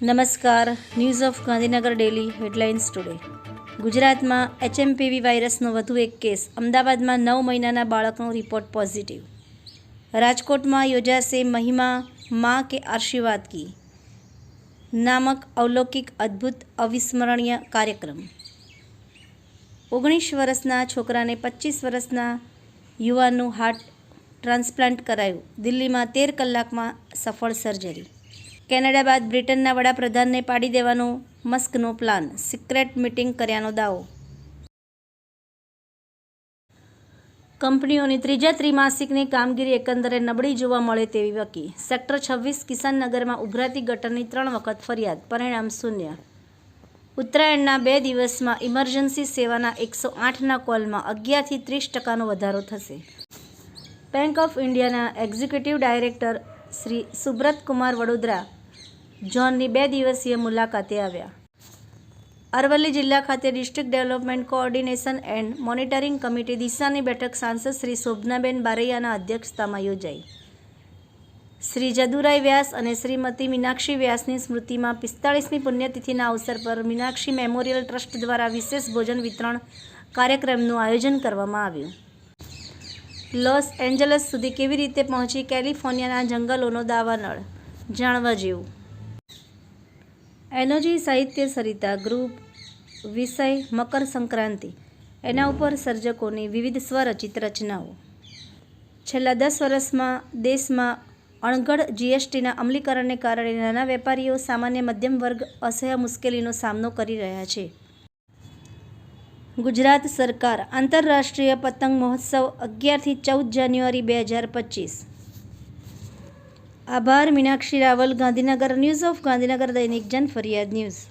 નમસ્કાર. News of Gandhinagar daily headlines today. ગુજરાતમાં HMPV વાયરસનો વધુ એક કેસ. અમદાવાદમાં 9 મહિનાના બાળકનો રિપોર્ટ પોઝિટિવ. રાજકોટમાં યોજાશે મહિમા માँ કે આશીર્વાદ કી નામક અલૌકિક અદ્ભુત અવિસ્મરણીય કાર્યક્રમ. 19 વર્ષના છોકરાને 25 વર્ષના યુવાનનું હાર્ટ ટ્રાન્સપ્લાન્ટ કરાયું. દિલ્હીમાં 13 કલાકમાં સફળ સર્જરી. કેનેડા બાદ બ્રિટનના વડાપ્રધાનને પાડી દેવાનો મસ્કનો પ્લાન. સિક્રેટ મીટિંગ કર્યાનો દાવો. કંપનીઓની ત્રીજા ત્રિમાસિકની કામગીરી એકંદરે નબળી જોવા મળે તેવી વકી. સેક્ટર 26 કિશનનગરમાં ઉભરાતી ગટરની 3 વખત ફરિયાદ, પરિણામ શૂન્ય. ઉત્તરાયણના 2 દિવસમાં ઇમરજન્સી સેવાના 108ના કોલમાં 11 થી 30% વધારો થશે. બેંક ઓફ ઇન્ડિયાના એક્ઝિક્યુટિવ ડાયરેક્ટર શ્રી સુબ્રત કુમાર વડોદરા ઝોનની 2 દિવસીય મુલાકાતે આવ્યા. અરવલ્લી જિલ્લા ખાતે district development coordination and monitoring committee દિશાની બેઠક સાંસદ શ્રી શોભનાબેન બારૈયાના અધ્યક્ષતામાં યોજાઈ. શ્રી જદુરાય વ્યાસ અને શ્રીમતી મીનાક્ષી વ્યાસની સ્મૃતિમાં 45મી પુણ્યતિથિના અવસર પર મીનાક્ષી મેમોરિયલ ટ્રસ્ટ દ્વારા વિશેષ ભોજન વિતરણ કાર્યક્રમનું આયોજન કરવામાં આવ્યું. લોસ એન્જલસ સુધી કેવી રીતે પહોંચી કેલિફોર્નિયાના જંગલોનો દાવાનળ, જાણવા જેવું. એનોજી સાહિત્ય સરિતા ગ્રુપ. વિષય મકર સંક્રાંતિ. એના ઉપર સર્જકોની વિવિધ સ્વરચિત રચનાઓ. છેલ્લા 10 વર્ષમાં દેશમાં અણઘડ GSTના અમલીકરણને કારણે નાના વેપારીઓ, સામાન્ય મધ્યમ વર્ગ અસહ્ય મુશ્કેલીનો સામનો કરી રહ્યા છે. ગુજરાત સરકાર આંતરરાષ્ટ્રીય પતંગ મહોત્સવ 11 થી 14 જાન્યુઆરી 2025. આભાર. મીનાક્ષી રાવલ, ગાંધીનગર. ન્યૂઝ ઓફ ગાંધીનગર દૈનિક જન ફરિયાદ ન્યૂઝ.